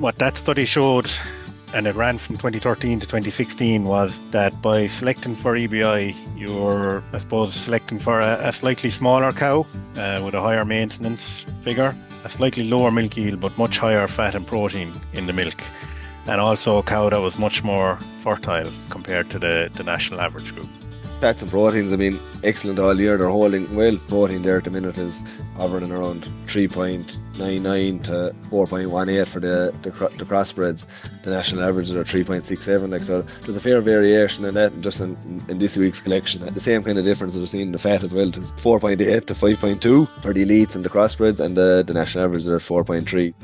what that study showed, and it ran from 2013 to 2016, was that by selecting for EBI, you're, I suppose, selecting for a slightly smaller cow with a higher maintenance figure, a slightly lower milk yield, but much higher fat and protein in the milk, and also a cow that was much more fertile compared to the national average group. Fats and proteins, I mean, excellent all year. They're holding well. Protein there at the minute is hovering around 3.99 to 4.18 for the crossbreds. The national averages are 3.67. Like, so there's a fair variation in that, just in this week's collection. The same kind of difference that we're seeing in the fat as well. It's 4.8 to 5.2 for the elites and the crossbreds, and the national averages are 4.3.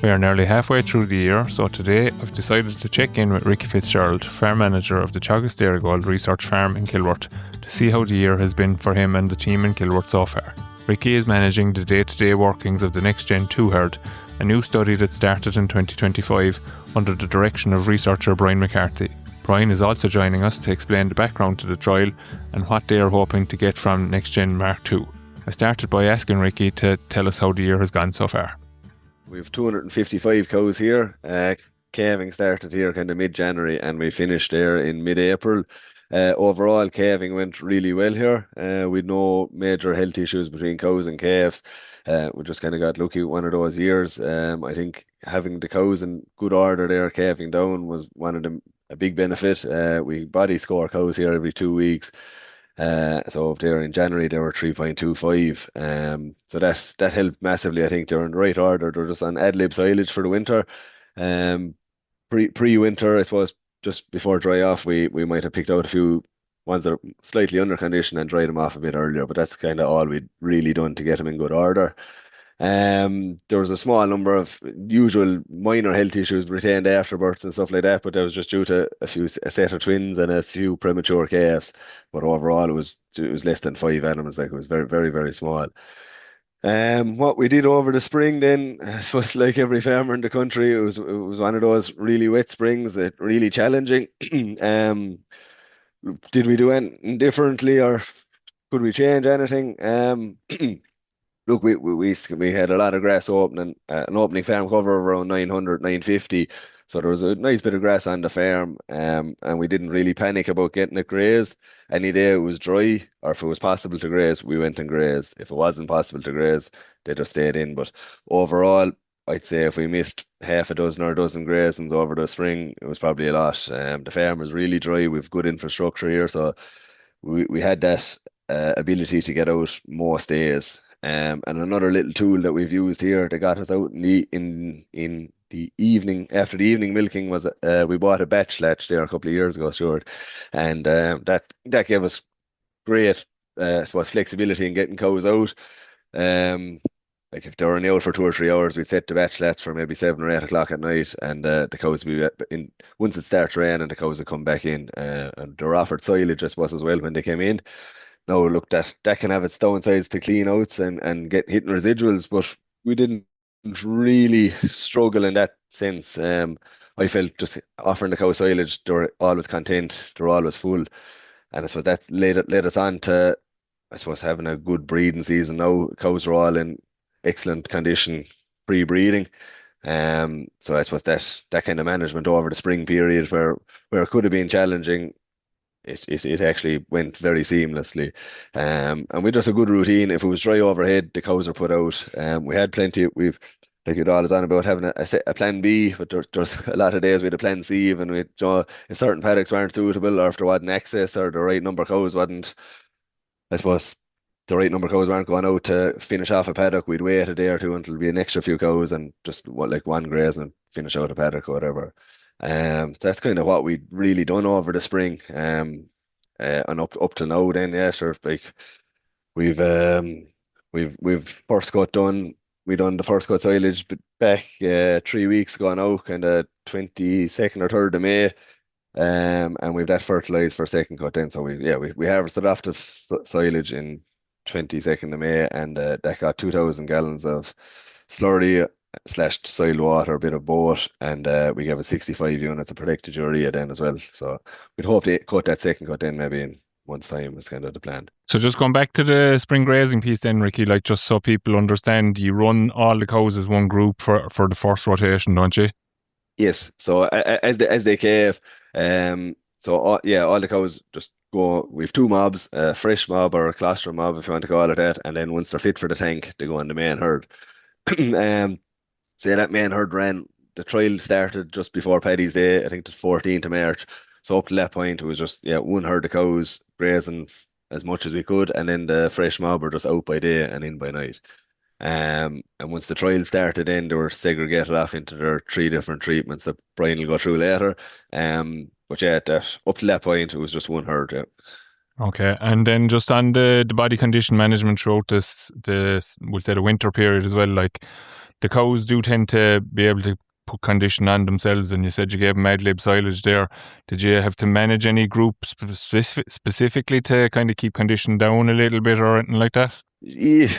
We are nearly halfway through the year, so today I've decided to check in with Ricki Fitzgerald, farm manager of the Teagasc Research Farm in Kilworth, to see how the year has been for him and the team in Kilworth so far. Ricki is managing the day-to-day workings of the Next Gen 2 herd, a new study that started in 2025 under the direction of researcher Brian McCarthy. Brian is also joining us to explain the background to the trial and what they are hoping to get from Next Gen Mark 2. I started by asking Ricki to tell us how the year has gone so far. We have 255 cows here. Calving started here kind of mid-January and we finished there in mid-April. Overall, calving went really well here. We had no major health issues between cows and calves. We just kind of got lucky one of those years. I think having the cows in good order there, calving down, was one of them a big benefit. We body score cows here every 2 weeks. So up there in January they were 3.25. So that helped massively. I think they're in the right order. They're just on ad lib silage for the winter. Pre-winter, I suppose, just before dry off, we might have picked out a few ones that are slightly under condition and dried them off a bit earlier, but that's kind of all we'd really done to get them in good order. There was a small number of usual minor health issues retained afterbirths and stuff like that, but that was just due to a set of twins and a few premature calves. But overall, it was less than 5 animals. Like, it was very, very, very small. What we did over the spring then, I suppose, like every farmer in the country, it was one of those really wet springs, really challenging. Did we do anything differently, or could we change anything? Look, we had a lot of grass opening, an opening farm cover of around 900, 950. So there was a nice bit of grass on the farm, and we didn't really panic about getting it grazed. Any day it was dry, or if it was possible to graze, we went and grazed. If it wasn't possible to graze, they just stayed in. But overall, I'd say if we missed half a dozen or a dozen grazings over the spring, it was probably a lot. The farm was really dry. We've good infrastructure here, so we had that ability to get out most days. And another little tool that we've used here that got us out in the evening, after the evening milking, was we bought a batt latch there a couple of years ago, Stuart, and that gave us great, I suppose, flexibility in getting cows out. Like if they were only out for 2 or 3 hours, we'd set the batt latch for maybe 7 or 8 o'clock at night, and the cows would be in. Once it starts raining, the cows would come back in, and they were offered silage, I suppose, as well when they came in. Now, look, that can have its downsides to clean outs and get hitting residuals, but we didn't really struggle in that sense. I felt just offering the cow silage, they were always content, they were always full. And I suppose that led us on to, I suppose, having a good breeding season. Now cows are all in excellent condition pre-breeding. So I suppose that kind of management over the spring period where it could have been challenging, it actually went very seamlessly. And we just a good routine. If it was dry overhead, the cows are put out. We had plenty. We've, like you'd always on about having a plan B, but there's a lot of days we had a plan C, even with, if certain paddocks weren't suitable, or if there wasn't access, or the right number of cows wasn't, I suppose, the right number of cows weren't going out to finish off a paddock, we'd wait a day or two until there'd be an extra few cows and just like one graze and finish out a paddock or whatever. That's kind of what we'd really done over the spring. And up to now then, yeah, sure, like we've first cut done. We done the first cut silage back 3 weeks ago now, kind of 22nd or 3rd of May. And we've that fertilized for second cut then. So we harvested off the silage in 22nd of May, and that got 2,000 gallons of slurry / soil water, a bit of both, and we gave it 65 units of protected urea then as well. So we'd hope to cut that second cut in maybe in month's time is kind of the plan. So just going back to the spring grazing piece then, Ricki, like just so people understand, you run all the cows as one group for the first rotation, don't you? Yes. So as they calve, so all the cows just go. We've two mobs, a fresh mob or a colostrum mob, if you want to call it that, and then once they're fit for the tank, they go on the main herd. um, so yeah, that main herd ran. The trial started just before Paddy's Day. I think the 14th of March. So up to that point, it was just one herd of cows grazing as much as we could, and then the fresh mob were just out by day and in by night. And once the trial started in, they were segregated off into their three different treatments that Brian will go through later. But yeah, up to that point, it was just one herd. Yeah. Okay, and then just on the body condition management throughout we'll say the winter period as well, like the cows do tend to be able to put condition on themselves, and you said you gave them ad lib silage there. Did you have to manage any groups specifically to kind of keep condition down a little bit or anything like that? Yeah,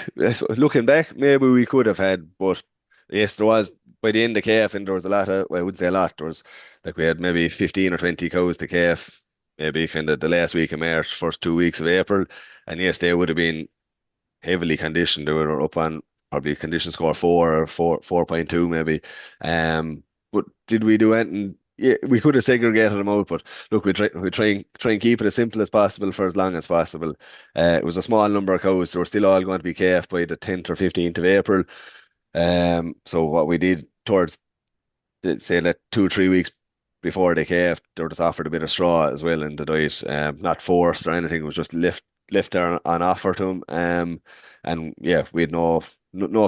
looking back, maybe we could have had, but yes, there was by the end of calf, and there was a lot of, well, I wouldn't say a lot. There was like we had maybe 15 or 20 cows to calf, maybe kind of the last week of March, first 2 weeks of April, and yes, they would have been heavily conditioned. They were up on probably condition score 4 or 4.2 maybe. But did we do anything? Yeah, we could have segregated them out, but look, we try and keep it as simple as possible for as long as possible. It was a small number of cows. They were still all going to be calved by the 10th or 15th of April. So what we did towards say that 2 or 3 weeks before they calved, they were just offered a bit of straw as well in the diet. Not forced or anything. It was just left there on offer to them. And yeah, we had no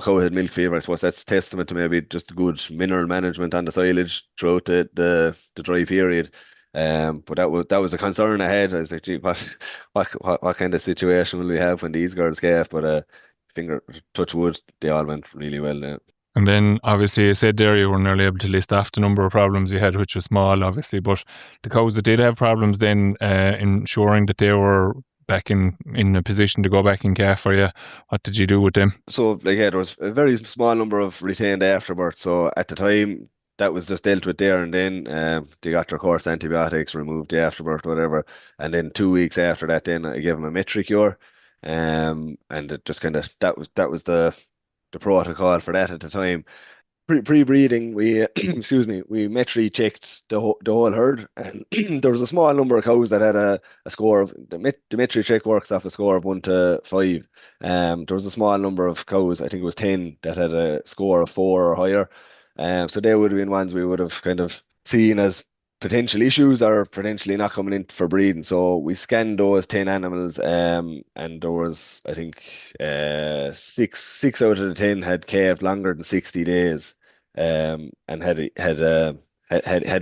cow had milk fever. I suppose that's testament to maybe just good mineral management on the silage throughout the dry period. But that was a concern I had. I was like, gee, what kind of situation will we have when these girls calf? But finger touch wood, they all went really well. And then obviously you said there you were nearly able to list off the number of problems you had, which was small, obviously, but the cows that did have problems then ensuring that they were back in a position to go back in calf for you, what did you do with them? So like yeah, there was a very small number of retained afterbirth. So at the time that was just dealt with there and then. They got their course antibiotics, removed the afterbirth, whatever. And then 2 weeks after that, then I gave them a Metricure. And it just kind of that was the protocol for that at the time. Pre-breeding, we excuse me, we metri checked the whole herd, and there was a small number of cows that had a score of the metri check works off a score of 1 to 5. There was a small number of cows, I think it was 10, that had a score of 4 or higher. So they would have been ones we would have kind of seen as potential issues or potentially not coming in for breeding. So we scanned those 10 animals, and there was, I think, six out of the 10 had calved longer than 60 days, and had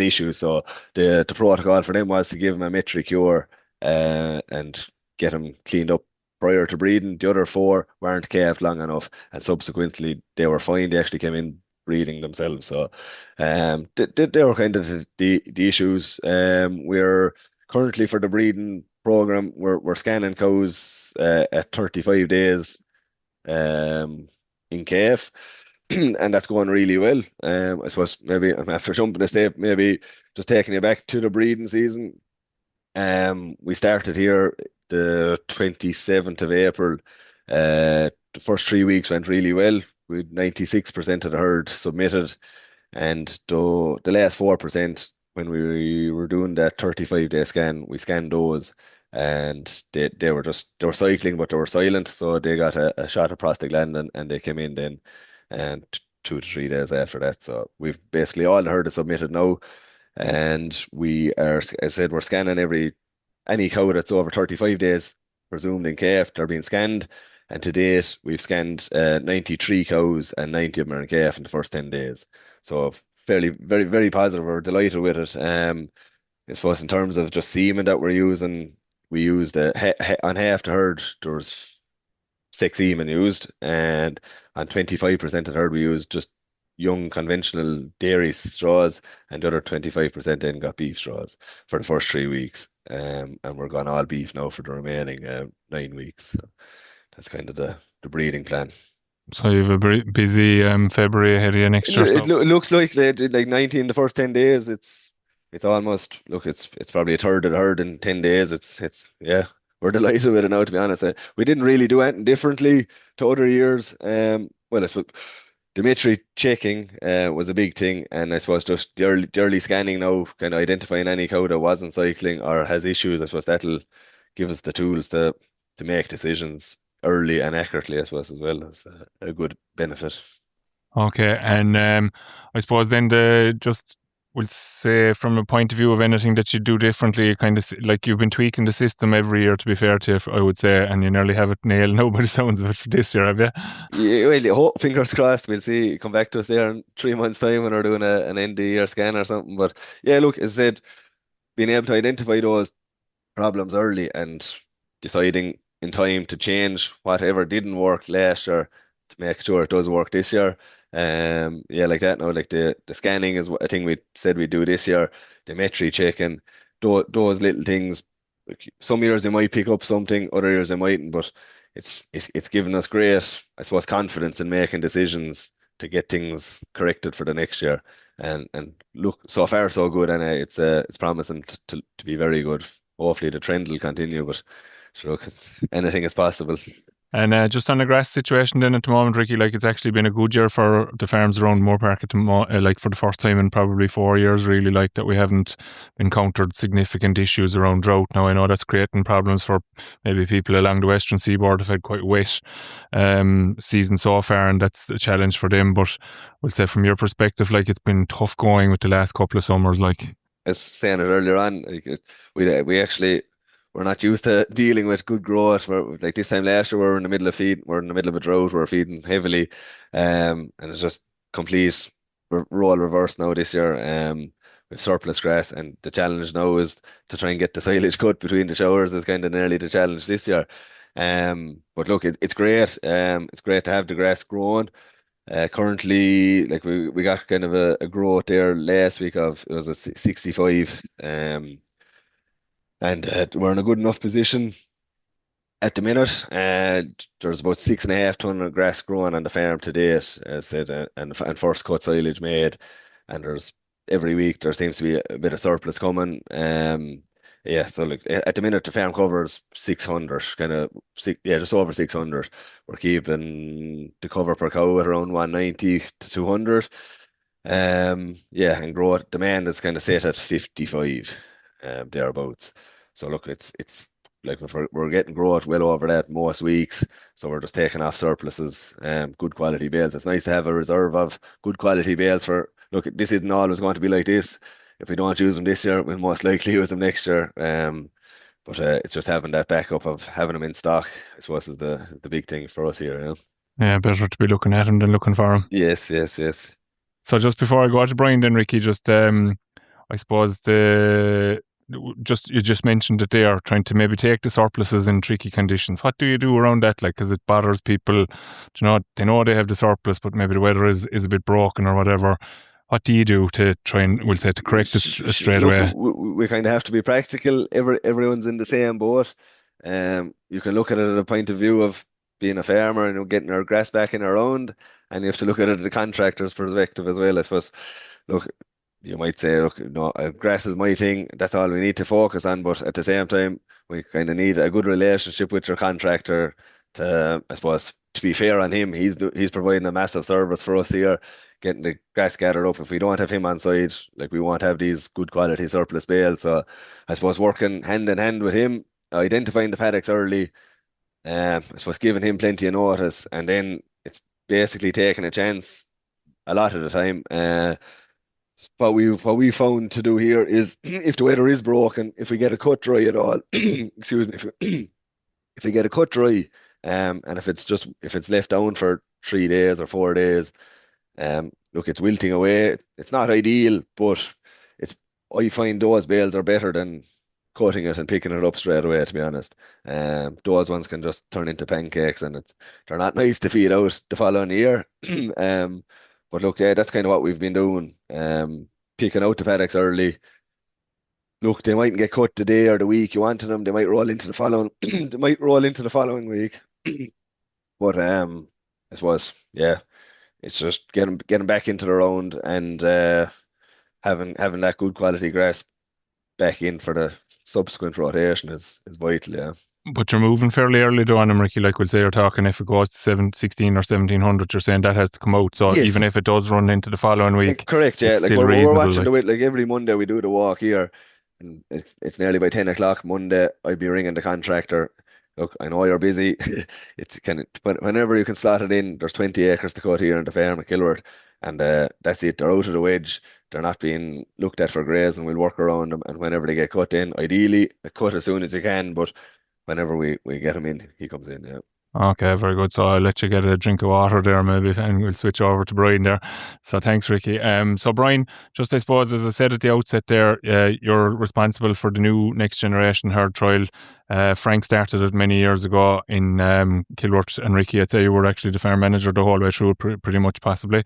issues. So the protocol for them was to give them a Metricure, and get them cleaned up prior to breeding. The other 4 weren't calved long enough, and subsequently they were fine. They actually came in breeding themselves. So they were kind of the issues. We're currently for the breeding program, we're scanning cows at 35 days in calf, and that's going really well. I suppose maybe I'm after jumping a step, maybe just taking you back to the breeding season. We started here the 27th of April. The first 3 weeks went really well, with 96% of the herd submitted, and the last 4%, when we were doing that 35-day scan, we scanned those, and they were cycling, but they were silent, so they got a shot of prostaglandin, and they came in then, and 2 to 3 days after that. So we've basically all the herd is submitted now, and we are, as I said, we're scanning any cow that's over 35 days presumed in calf, they're being scanned. And to date, we've scanned 93 cows, and 90 of them are in calf in the first 10 days. So fairly, very, very positive. We're delighted with it. I suppose in terms of just semen that we're using, we used on half the herd, there was 6 semen used, and on 25% of the herd, we used just young conventional dairy straws, and the other 25% then got beef straws for the first 3 weeks. And we're going all beef now for the remaining 9 weeks. So that's kind of the breeding plan. So you have a very busy February ahead of you next year. It looks like they did like 90 in the first 10 days. It's almost, look, it's probably a third of the herd in 10 days. It's yeah, we're delighted with it now, to be honest. We didn't really do anything differently to other years. Well, Dimitri checking was a big thing, and I suppose just the early scanning now, kind of identifying any cow that wasn't cycling or has issues. I suppose that'll give us the tools to make decisions early and accurately, I suppose, as well as a good benefit. Okay, and I suppose then we'll say from a point of view of anything that you do differently, kind of like you've been tweaking the system every year, to be fair to you, I would say, and you nearly have it nailed now by the sounds of it for this year, have you? Yeah, well, you hope, fingers crossed, we'll see. Come back to us there in 3 months' time when we're doing an end of year scan or something. But yeah, look, as I said, being able to identify those problems early and deciding in time to change whatever didn't work last year to make sure it does work this year. Yeah, like that now, like the scanning is a thing we said we'd do this year, the metry checking, those little things. Like, some years they might pick up something, other years they mightn't, but it's given us great, I suppose, confidence in making decisions to get things corrected for the next year. And look, so far so good, and it's promising to be very good. Hopefully the trend will continue, but sure, look, anything is possible. And just on the grass situation then at the moment, Ricky, like it's actually been a good year for the farms around Moorepark at like for the first time in probably 4 years, really, like that we haven't encountered significant issues around drought. Now I know that's creating problems for maybe people along the western seaboard have had quite wet season so far, and that's a challenge for them. But we'll say from your perspective, like it's been tough going with the last couple of summers, like. As saying it earlier on, like, we actually we're not used to dealing with good growth. Like this time last year, we're in the middle of a drought. We're feeding heavily, and it's just complete role reverse now this year. With surplus grass, and the challenge now is to try and get the silage cut between the showers. Is kind of nearly the challenge this year. But look, it's great. It's great to have the grass growing. Currently, like we got kind of a growth there last week of it was a 65, and we're in a good enough position at the minute. There's about 6.5 ton of grass growing on the farm to date, as I said, and first cut silage made, and there's every week there seems to be a bit of surplus coming. Yeah, so like at the minute the farm covers 600, kind of just over 600. We're keeping the cover per cow at around 190 to 200. Yeah, and growth demand is kind of set at 55, thereabouts. So look, it's like we're getting growth well over that most weeks. So we're just taking off surpluses, good quality bales. It's nice to have a reserve of good quality bales for. Look, this isn't always going to be like this. If we don't use them this year, we'll most likely use them next year. But it's just having that backup of having them in stock, I suppose, is the big thing for us here. Yeah, better to be looking at them than looking for them. Yes. So just before I go to Brian, then Ricky, just I suppose you just mentioned it there, trying to maybe take the surpluses in tricky conditions. What do you do around that? Like, because it bothers people. They know they have the surplus, but maybe the weather is a bit broken or whatever. What do you do to try and, we'll say, to correct it straight away? We kind of have to be practical. Everyone's in the same boat. You can look at it at a point of view of being a farmer and getting our grass back in our own, and you have to look at it at the contractor's perspective as well, I suppose. Look, you might say, look, no, grass is my thing. That's all we need to focus on. But at the same time, we kind of need a good relationship with your contractor to, I suppose, to be fair on him. He's providing a massive service for us here, getting the grass gathered up. If we don't have him on side, like we won't have these good quality surplus bales. So I suppose working hand in hand with him, identifying the paddocks early, I suppose giving him plenty of notice, and then it's basically taking a chance a lot of the time. What we found to do here is if the weather is broken, if we get a cut dry at all, excuse me, if we get a cut dry, and if it's left down for 3 days or 4 days, look, it's wilting away. It's not ideal, but I find those bales are better than cutting it and picking it up straight away, to be honest. Those ones can just turn into pancakes, and they're not nice to feed out the following year. But look, yeah, that's kind of what we've been doing. Picking out the paddocks early. Look, they mightn't get cut the day or the week you wanted them. They might roll into the following. They might roll into the following week. But I suppose, yeah, it's just getting back into the round and having that good quality grass back in for the subsequent rotation is vital. Yeah. But you're moving fairly early though on him, Ricky. Like we'll say you're talking if it goes to 16 or 1700, you're saying that has to come out. So Yes. even if it does run into the following week, correct, yeah. it's Like still we're reasonable. watching like every Monday we do the walk here, and it's nearly by 10 o'clock Monday. I'd be ringing the contractor. Look, I know you're busy. It's but whenever you can slot it in, there's 20 acres to cut here in the farm at Kilworth, and that's it. They're out of the wedge. They're not being looked at for grazing. We'll work around them, and whenever they get cut in, ideally cut as soon as you can. But whenever we get him in, he comes in. Yeah. Okay, very good. So I'll let you get a drink of water there maybe, and we'll switch over to Brian there. So thanks, Ricky. So Brian, just I suppose, as I said at the outset there, you're responsible for the new next generation herd trial. Frank started it many years ago in Kilworth, and Ricky, I'd say you were actually the farm manager the whole way through, pretty much possibly.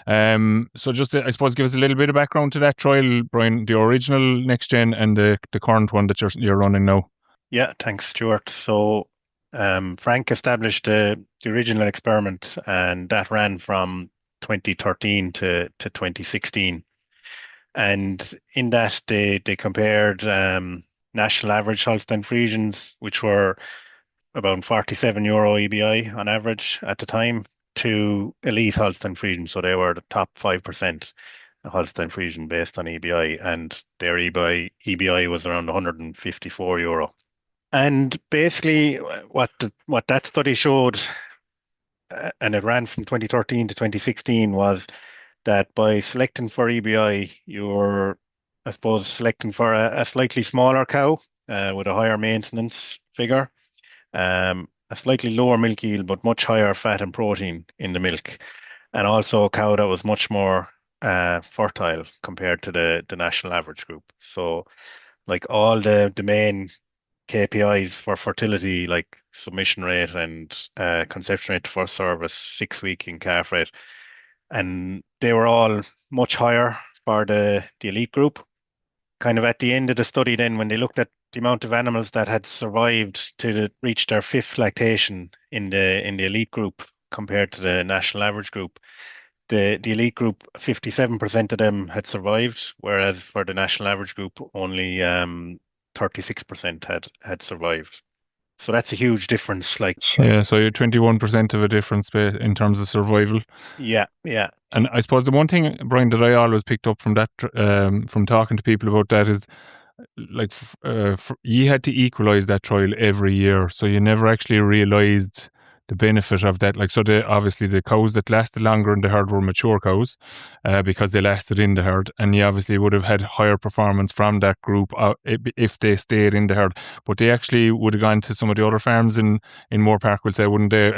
So just I suppose give us a little bit of background to that trial, Brian, the original next gen and the current one that you're running now. Yeah, thanks, Stuart. So Frank established the original experiment, and that ran from 2013 to 2016. And in that, they compared national average Holstein Friesians, which were about €47 EBI on average at the time, to elite Holstein Friesian. So they were the top 5% Holstein Friesian based on EBI, and their EBI was around €154. And basically, what that study showed, and it ran from 2013 to 2016, was that by selecting for EBI, you're, I suppose, selecting for a slightly smaller cow with a higher maintenance figure, a slightly lower milk yield, but much higher fat and protein in the milk, and also a cow that was much more fertile compared to the national average group. So, like all the main KPIs for fertility, like submission rate and conception rate to first service, 6-week in calf rate, and they were all much higher for the elite group. Kind of at the end of the study, then when they looked at the amount of animals that had survived to reach their 5th lactation in the elite group compared to the national average group, the elite group, 57% of them had survived, whereas for the national average group, only 36% had survived. So that's a huge difference. Like, yeah, so you're 21% of a difference in terms of survival. Yeah. And I suppose the one thing, Brian, that I always picked up from that, from talking to people about that, is like you had to equalize that trial every year, so you never actually realized the benefit of that. Like, so obviously the cows that lasted longer in the herd were mature cows, because they lasted in the herd, and you obviously would have had higher performance from that group if they stayed in the herd. But they actually would have gone to some of the other farms in Moorepark, we'll say, wouldn't they,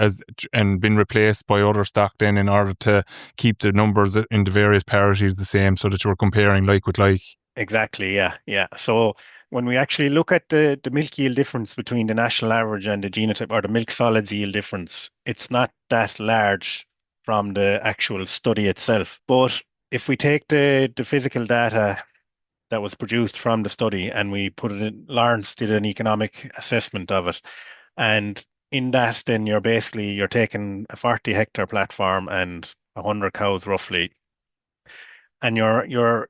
and been replaced by other stock then, in order to keep the numbers in the various parities the same, so that you were comparing like with like. Exactly, yeah. So when we actually look at the milk yield difference between the national average and the genotype, or the milk solids yield difference, it's not that large from the actual study itself. But if we take the physical data that was produced from the study and we put it in, Lawrence did an economic assessment of it, and in that, then you're taking a 40-hectare platform and 100 cows roughly, and you're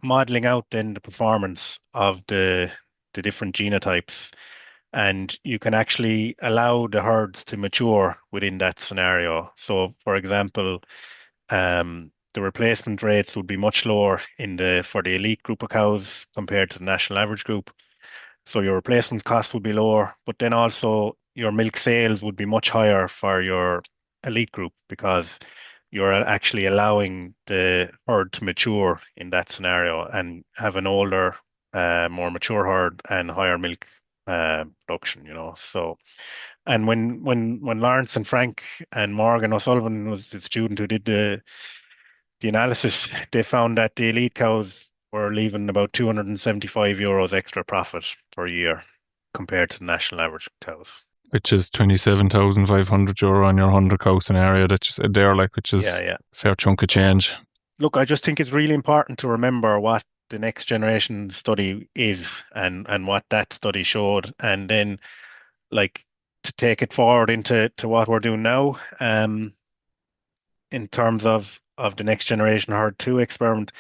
modeling out then the performance of the different genotypes, and you can actually allow the herds to mature within that scenario. So, for example, the replacement rates would be much lower for the elite group of cows compared to the national average group. So your replacement cost would be lower, but then also your milk sales would be much higher for your elite group, because you're actually allowing the herd to mature in that scenario and have an older, more mature herd and higher milk production, So, and when Lawrence and Frank and Morgan O'Sullivan was the student who did the analysis, they found that the elite cows were leaving about €275 extra profit per year compared to the national average cows. Which is €27,500 on your 100 cow scenario that you said there, like, which is a fair chunk of change. Look, I just think it's really important to remember what the next generation study is and what that study showed, and then like to take it forward into what we're doing now, in terms of the next generation herd 2 experiment.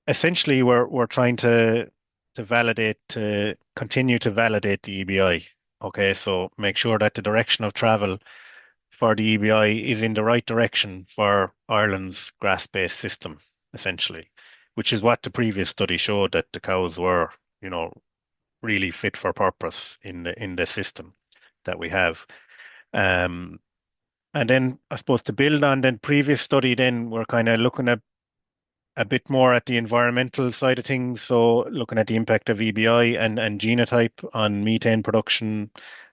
Essentially, we're trying to continue to validate the EBI Okay, so make sure that the direction of travel for the EBI is in the right direction for Ireland's grass-based system, essentially, which is what the previous study showed, that the cows were, really fit for purpose in the system that we have. Um, and then I suppose to build on the previous study, then we're kind of looking at a bit more at the environmental side of things. So looking at the impact of EBI and genotype on methane production,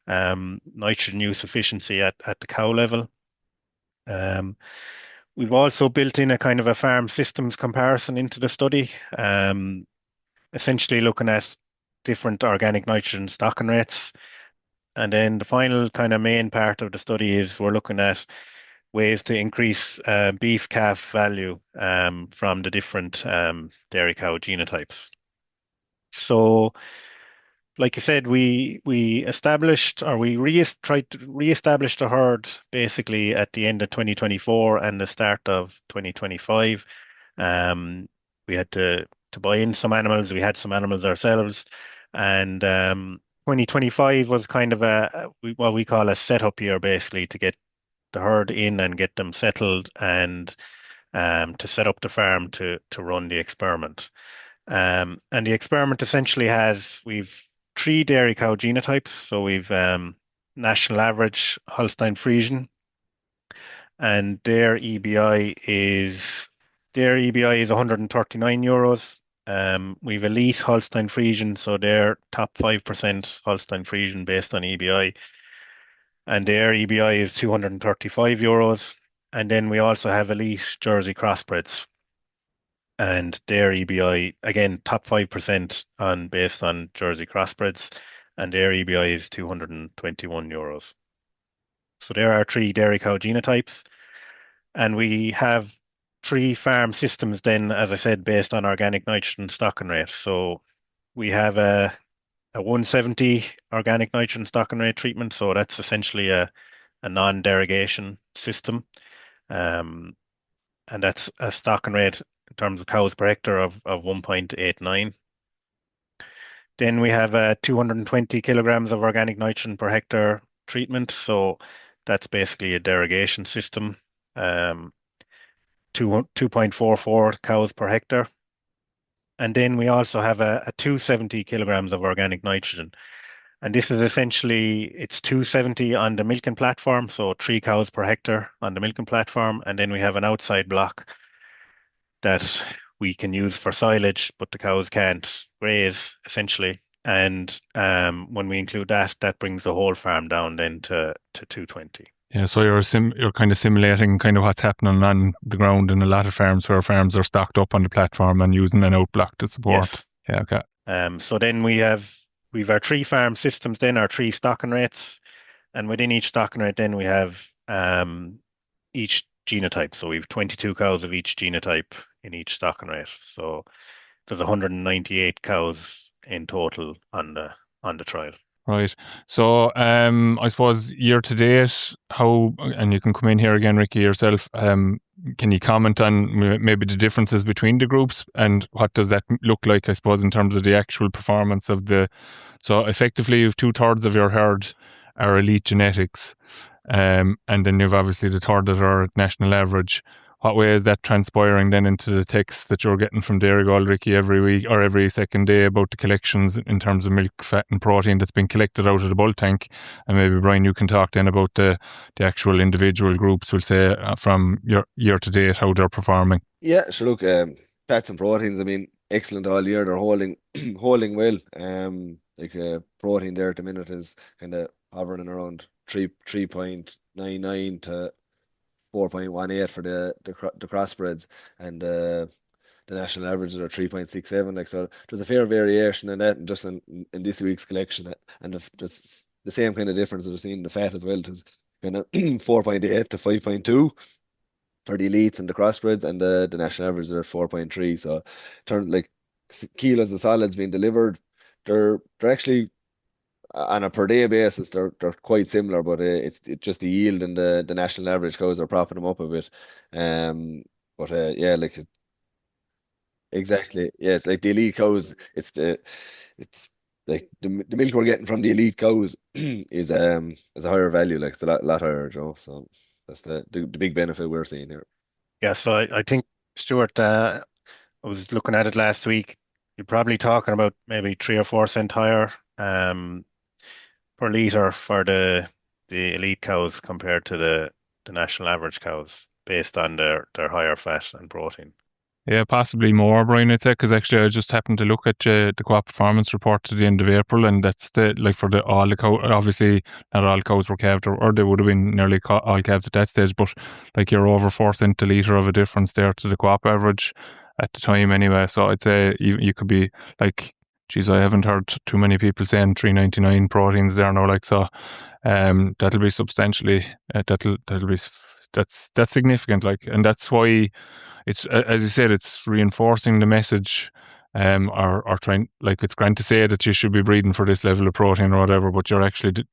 nitrogen use efficiency at the cow level. We've also built in a kind of a farm systems comparison into the study, essentially looking at different organic nitrogen stocking rates. And then the final kind of main part of the study is we're looking at ways to increase beef calf value from the different dairy cow genotypes. So, like you said, we established, or we tried to re-establish the herd basically at the end of 2024 and the start of 2025. We had to buy in some animals. We had some animals ourselves, and 2025 was kind of what we call a setup year, basically, to get the herd in and get them settled, and to set up the farm to run the experiment. And the experiment essentially we've three dairy cow genotypes. So we've national average Holstein Friesian, and their EBI is 139 euros. We've elite Holstein Friesian, so they're top 5% Holstein Friesian based on EBI, and their EBI is 235 euros. And then we also have elite Jersey crossbreds, and their EBI, again, top 5% based on Jersey crossbreds, and their EBI is 221 euros. So there are three dairy cow genotypes, and we have three farm systems then, as I said, based on organic nitrogen stocking rate. So we have a 170 organic nitrogen stocking rate treatment, so that's essentially a non-derogation system. And that's a stocking rate in terms of cows per hectare of 1.89. Then we have 220 kilograms of organic nitrogen per hectare treatment, so that's basically a derogation system. 2.44 cows per hectare. And then we also have a 270 kilograms of organic nitrogen. And this is essentially, it's 270 on the milking platform, so 3 cows per hectare on the milking platform. And then we have an outside block that we can use for silage, but the cows can't graze, essentially. And when we include that, that brings the whole farm down then to 220. Yeah, so you're kind of simulating kind of what's happening on the ground in a lot of farms where farms are stocked up on the platform and using an outblock to support. Yes. Yeah, okay. So then we've our three farm systems, then our three stocking rates, and within each stocking rate, then we have each genotype. So we've 22 cows of each genotype in each stocking rate. So there's 198 cows in total on the trial. Right. So I suppose year to date, and you can come in here again, Ricki, yourself, can you comment on maybe the differences between the groups and what does that look like, I suppose, in terms of the actual performance of so effectively you have 2/3 of your herd are elite genetics, and then you've obviously the third that are at national average. What way is that transpiring then into the texts that you're getting from Dairygold, Ricki, every week or every second day about the collections in terms of milk, fat and protein that's been collected out of the bulk tank? And maybe, Brian, you can talk then about the actual individual groups, we'll say, from your year to date, how they're performing. Yeah, sure. Look, fats and proteins, I mean, excellent all year. They're holding well. Protein there at the minute is kind of hovering around 3.99 to 4.18 for the crossbreds, and the national averages are 3.67. Like, so there's a fair variation in that, and just in this week's collection, and just the same kind of difference that we've seen in the fat as well. It's kind of 4.8 to 5.2 for the elites and the crossbreds, and the national averages are 4.3. So, kilos of solids being delivered, they're actually on a per day basis, they're quite similar, but it's just the yield and the national average cows are propping them up a bit. Exactly, yeah, it's like the elite cows. It's like the milk we're getting from the elite cows is a higher value, like it's a lot higher, Joe. So that's the big benefit we're seeing here. Yeah, so I think, Stuart, I was looking at it last week. You're probably talking about maybe 3 or 4 cent higher per litre for the elite cows compared to the national average cows based on their higher fat and protein. Yeah, possibly more, Brian, I'd say, because actually I just happened to look at the co-op performance report to the end of April, and that's like for all the cow. Obviously, not all cows were calved, or they would have been nearly all calved at that stage, but like you're over 4 cent a litre of a difference there to the co-op average at the time anyway. So I'd say you could be like, geez, I haven't heard too many people saying 3.99 proteins there now, like so. That'll be substantially. That'll be that's significant, like, and that's why it's as you said, it's reinforcing the message, or trying, like, it's grand to say that you should be breeding for this level of protein or whatever, but you're actually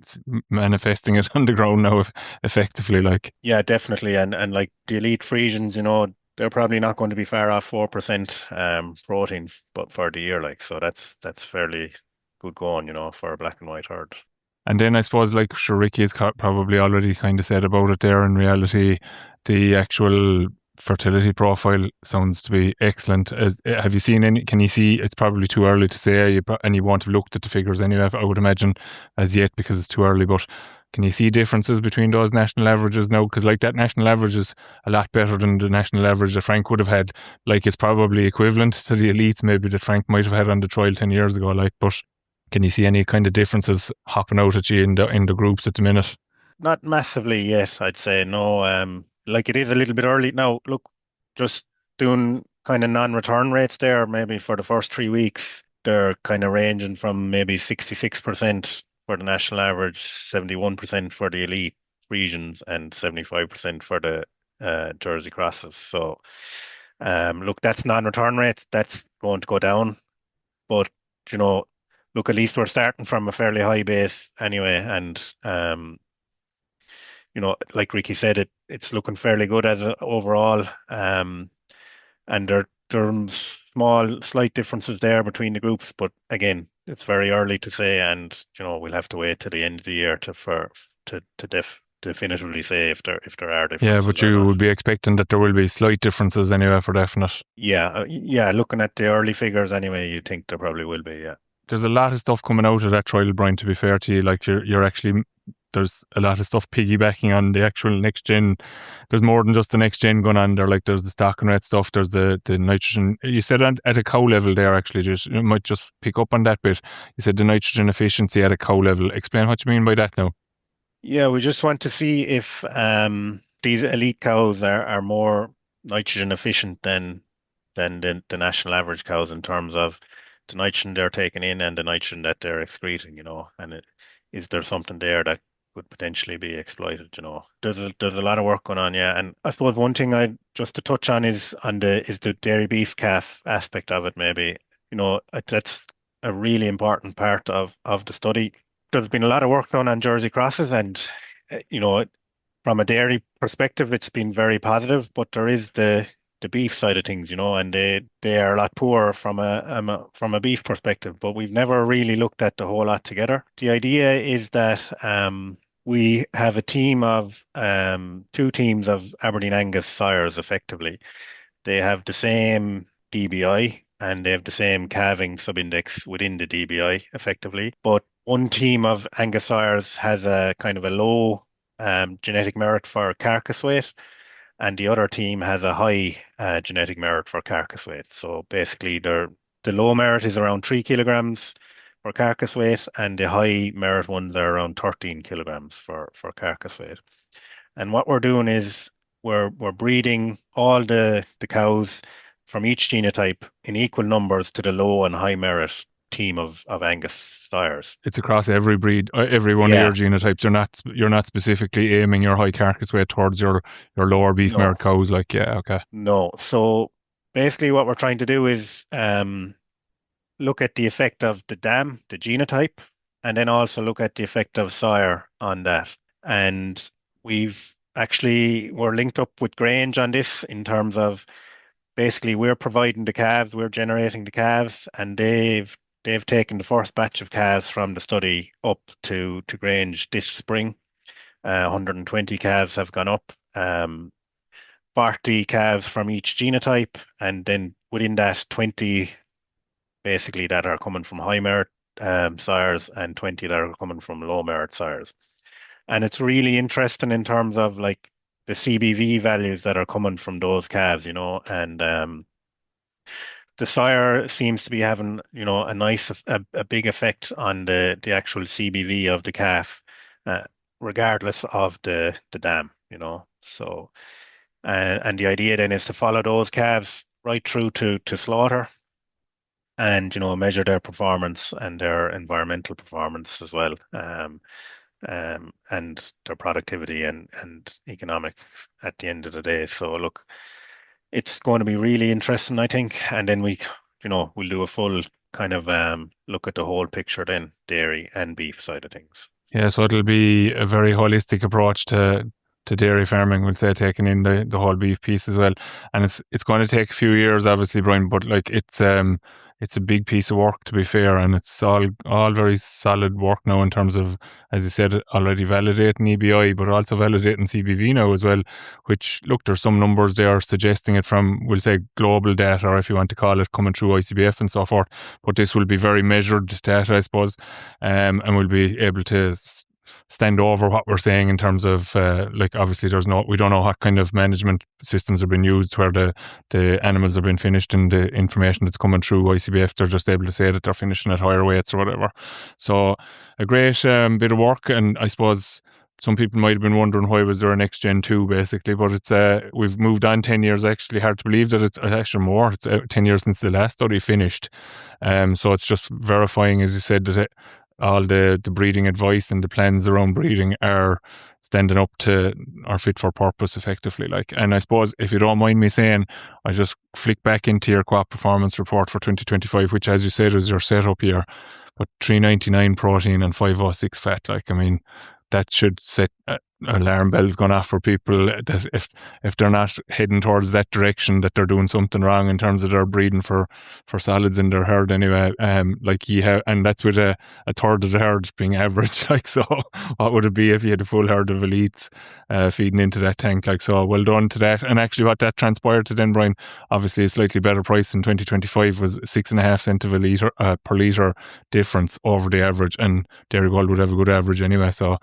manifesting it on the ground now, effectively, like. Yeah, definitely, and like the elite Friesians, they're probably not going to be far off 4% protein, but for the year, like, so that's fairly good going, for a black and white herd. And then I suppose, like, sure, Ricki has probably already kind of said about it there. In reality, the actual fertility profile sounds to be excellent. Have you seen any? Can you see? It's probably too early to say, and you won't have looked at the figures anyway, I would imagine, as yet, because it's too early. But can you see differences between those national averages now? Because like that national average is a lot better than the national average that Frank would have had. Like, it's probably equivalent to the elites maybe that Frank might have had on the trial 10 years ago. Like, but can you see any kind of differences hopping out at you in the groups at the minute? Not massively yet, I'd say. No, like it is a little bit early now. Look, just doing kind of non-return rates there, maybe for the first 3 weeks, they're kind of ranging from maybe 66% for the national average, 71% for the elite regions, and 75% for the Jersey crosses. So, look, that's non-return rate. That's going to go down, but you know, look, at least we're starting from a fairly high base anyway, and like Ricki said, it's looking fairly good as overall. And there's small, slight differences there between the groups, but again, it's very early to say, and we'll have to wait till the end of the year to definitively say if there are Yeah, differences but or you not. would be expecting that there will be slight differences anyway, for definite. Yeah. Looking at the early figures anyway, you think there probably will be. Yeah. There's a lot of stuff coming out of that trial, Brian, to be fair to you. Like, you're actually, there's a lot of stuff piggybacking on the actual next gen. There's more than just the next gen going on there. Like, there's the stock and red stuff, there's the nitrogen. You said at a cow level there, actually, you might just pick up on that bit. You said the nitrogen efficiency at a cow level. Explain what you mean by that now. Yeah, we just want to see if these elite cows are more nitrogen efficient than the national average cows in terms of the nitrogen they're taking in and the nitrogen that they're excreting, and is there something there that could potentially be exploited, There's a lot of work going on, yeah. And I suppose one thing I just to touch on is the dairy beef calf aspect of it, maybe. That's a really important part of the study. There's been a lot of work done on Jersey crosses, and from a dairy perspective, it's been very positive. But there is the beef side of things, and they are a lot poorer from a beef perspective. But we've never really looked at the whole lot together. The idea is that we have a team of two teams of Aberdeen Angus sires, effectively. They have the same DBI and they have the same calving subindex within the DBI, effectively. But one team of Angus sires has a kind of a low genetic merit for carcass weight, and the other team has a high genetic merit for carcass weight. So basically, the low merit is around 3 kilograms for carcass weight, and the high merit ones are around 13 kilograms for carcass weight. And what we're doing is we're breeding all the cows from each genotype in equal numbers to the low and high merit team of Angus sires. It's across every breed, every one of your genotypes. You're not specifically aiming your high carcass weight towards your lower beef merit cows. Like, yeah, okay. No. So basically, what we're trying to do is look at the effect of the dam, the genotype, and then also look at the effect of sire on that. And we're linked up with Grange on this in terms of basically we're providing the calves, we're generating the calves, and they they've taken the first batch of calves from the study up to Grange this spring. 120 calves have gone up. 40 calves from each genotype, and then within that 20 basically that are coming from high merit sires and 20 that are coming from low merit sires. And it's really interesting in terms of like the CBV values that are coming from those calves, and the sire seems to be having, a big effect on the actual CBV of the calf, regardless of the dam, So, and the idea then is to follow those calves right through to slaughter, and measure their performance and their environmental performance as well, and their productivity and economics at the end of the day. So look, it's going to be really interesting, I think, and then we'll do a full kind of look at the whole picture then, dairy and beef side of things. Yeah, so it'll be a very holistic approach to dairy farming, we'll say, taking in the whole beef piece as well. And it's going to take a few years, obviously, Brian, but like it's a big piece of work, to be fair, and it's all very solid work now in terms of, as you said, already validating EBI, but also validating CBV now as well, which, look, there's some numbers there suggesting it from, we'll say, global data, or if you want to call it, coming through ICBF and so forth, but this will be very measured data, I suppose, and we'll be able to stand over what we're saying in terms of like, obviously we don't know what kind of management systems have been used where the animals have been finished, and the information that's coming through ICBF, they're just able to say that they're finishing at higher weights or whatever. So a great bit of work, and I suppose some people might have been wondering why was there a next gen 2 basically, but it's we've moved on 10 years, actually hard to believe that it's actually more. It's 10 years since the last study finished, so it's just verifying, as you said, that all the breeding advice and the plans around breeding are standing up to, are fit for purpose effectively. Like, and I suppose, if you don't mind me saying, I just flick back into your crop performance report for 2025, which, as you said, is your setup year, but 399 protein and 506 fat. Like, I mean, that should set alarm bells going off for people that if they're not heading towards that direction, that they're doing something wrong in terms of their breeding for solids in their herd anyway. And that's with a third of the herd being average. Like, so what would it be if you had a full herd of elites feeding into that tank? Like, so well done to that. And actually what that transpired to then, Brian, obviously a slightly better price in 2025 was 6.5 cents of a litre per litre difference over the average, and Dairy Gold would have a good average anyway. So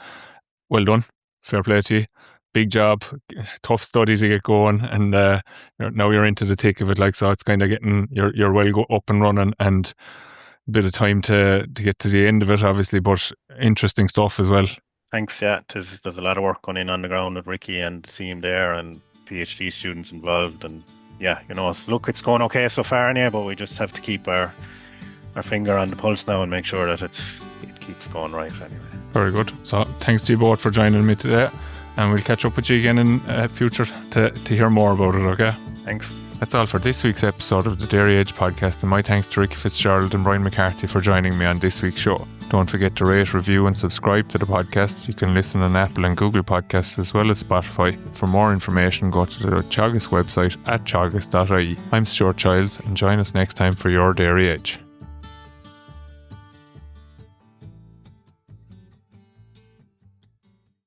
well done. Fair play to you. Big job, tough study to get going, and now you're into the thick of it. Like, so it's kind of getting you're well up and running, and a bit of time to get to the end of it, obviously, but interesting stuff as well. Thanks. Yeah, there's a lot of work going in on the ground with Ricki and the team there, and PhD students involved, and yeah, it's going okay so far, anyway, but we just have to keep our finger on the pulse now and make sure that it keeps going right anyway. Very good. So thanks to you both for joining me today, and we'll catch up with you again in future to hear more about it, okay? Thanks. That's all for this week's episode of the Dairy Edge podcast, and my thanks to Ricki Fitzgerald and Brian McCarthy for joining me on this week's show. Don't forget to rate, review and subscribe to the podcast. You can listen on Apple and Google Podcasts as well as Spotify. For more information, go to the Teagasc website at teagasc.ie. I'm Stuart Childs, and join us next time for your Dairy Edge.